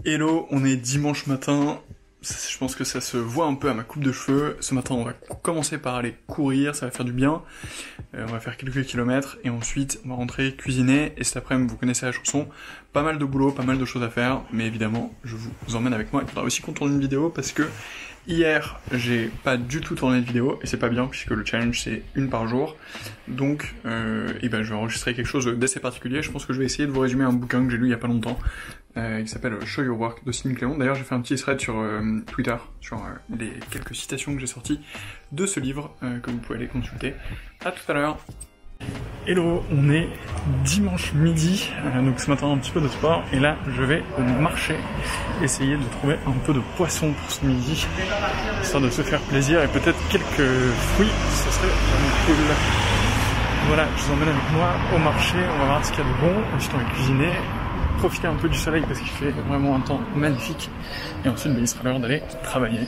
Hello, on est dimanche matin, je pense que ça se voit un peu à ma coupe de cheveux. Ce matin on va commencer par aller courir, ça va faire du bien, on va faire quelques kilomètres et ensuite on va rentrer cuisiner et cet après-midi vous connaissez la chanson, pas mal de boulot, pas mal de choses à faire, mais évidemment je vous emmène avec moi. Il faudra aussi qu'on tourne une vidéo parce que hier j'ai pas du tout tourné de vidéo et c'est pas bien puisque le challenge c'est une par jour, donc je vais enregistrer quelque chose d'assez particulier. Je pense que je vais essayer de vous résumer un bouquin que j'ai lu il y a pas longtemps qui s'appelle Show Your Work de Sidney Clément. D'ailleurs j'ai fait un petit thread sur Twitter sur les quelques citations que j'ai sorties de ce livre que vous pouvez aller consulter. À tout à l'heure. Hello, on est dimanche midi, donc ce matin un petit peu de sport et là je vais marcher, essayer de trouver un peu de poisson pour ce midi, histoire de se faire plaisir et peut-être quelques fruits, ce serait vraiment cool. Voilà, je vous emmène avec moi au marché, on va voir ce qu'il y a de bon, ensuite on va cuisiner, profiter un peu du soleil parce qu'il fait vraiment un temps magnifique et ensuite il sera l'heure d'aller travailler.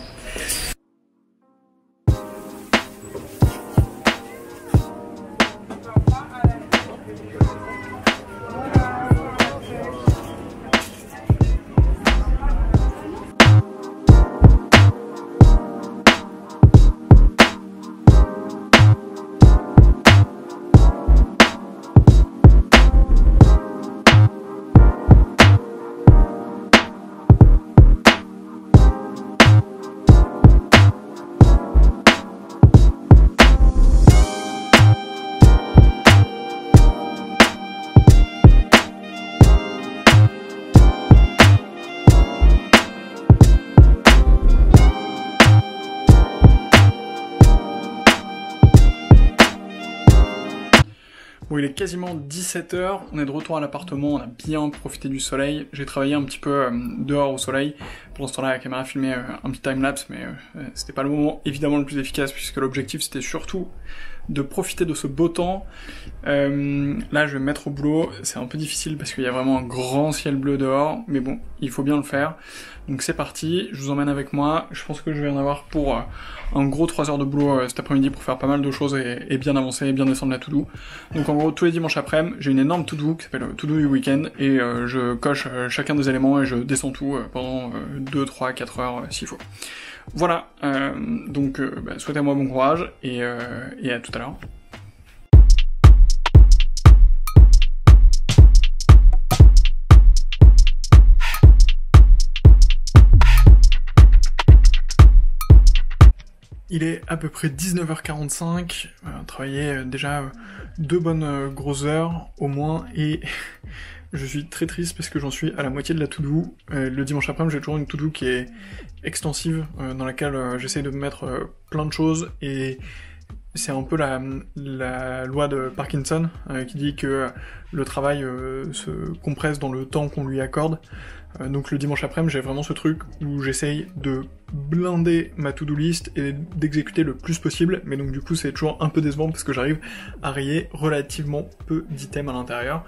Bon, il est quasiment 17h, on est de retour à l'appartement, on a bien profité du soleil, j'ai travaillé un petit peu dehors au soleil, pendant ce temps-là la caméra filmait un petit timelapse, mais c'était pas le moment évidemment le plus efficace puisque l'objectif c'était surtout de profiter de ce beau temps. Là je vais me mettre au boulot, c'est un peu difficile parce qu'il y a vraiment un grand ciel bleu dehors, mais bon, il faut bien le faire. Donc c'est parti, je vous emmène avec moi, je pense que je vais en avoir pour un gros 3 heures de boulot cet après-midi pour faire pas mal de choses et bien avancer, et bien descendre la to-do. Donc en gros tous les dimanches après-midi, j'ai une énorme to-do qui s'appelle to-do du week-end et je coche chacun des éléments et je descends tout pendant 2, 3, 4 heures s'il faut. Voilà, donc souhaitez-moi bon courage et à tout à l'heure. Il est à peu près 19h45, on travaillait déjà 2 bonnes grosses heures au moins et je suis très triste parce que j'en suis à la moitié de la to-do. Le dimanche après-midi j'ai toujours une to-do qui est extensive dans laquelle j'essaie de mettre plein de choses et c'est un peu la loi de Parkinson qui dit que le travail se compresse dans le temps qu'on lui accorde. Donc le dimanche après-midi, j'ai vraiment ce truc où j'essaye de blinder ma to-do list et d'exécuter le plus possible, mais donc du coup c'est toujours un peu décevant parce que j'arrive à rayer relativement peu d'items à l'intérieur.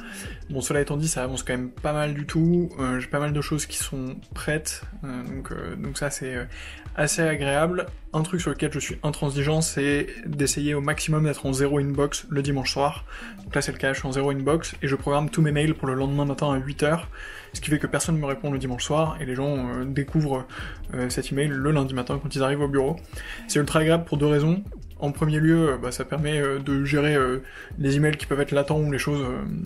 Bon, cela étant dit, ça avance quand même pas mal du tout, j'ai pas mal de choses qui sont prêtes, donc ça c'est assez agréable. Un truc sur lequel je suis intransigeant, c'est d'essayer au maximum d'être en 0 inbox le dimanche soir. Donc là c'est le cas, je suis en 0 inbox et je programme tous mes mails pour le lendemain matin à 8h, ce qui fait que personne ne me répond le dimanche soir et les gens découvrent cet email le lundi matin quand ils arrivent au bureau. C'est ultra agréable pour 2 raisons. En premier lieu, ça permet de gérer les emails qui peuvent être latents ou les choses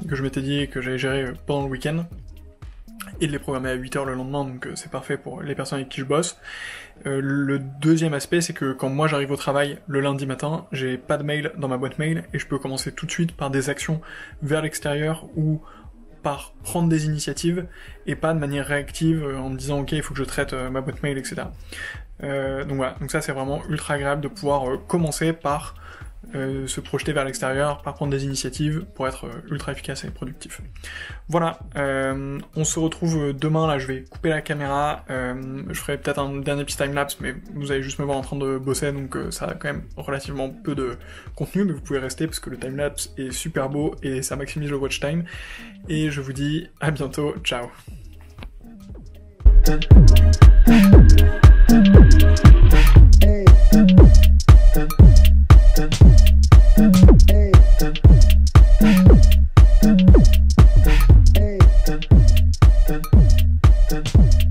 que je m'étais dit et que j'allais gérer pendant le week-end et de les programmer à 8h le lendemain, donc c'est parfait pour les personnes avec qui je bosse. Le deuxième aspect, c'est que quand moi j'arrive au travail le lundi matin, j'ai pas de mail dans ma boîte mail et je peux commencer tout de suite par des actions vers l'extérieur ou par prendre des initiatives et pas de manière réactive en me disant ok il faut que je traite ma boîte mail, etc. Donc voilà, donc ça c'est vraiment ultra agréable de pouvoir commencer par se projeter vers l'extérieur, par prendre des initiatives pour être ultra efficace et productif. Voilà, on se retrouve demain, là je vais couper la caméra, je ferai peut-être un dernier petit timelapse, mais vous allez juste me voir en train de bosser, donc ça a quand même relativement peu de contenu, mais vous pouvez rester parce que le timelapse est super beau et ça maximise le watch time, et je vous dis à bientôt, ciao. Hey.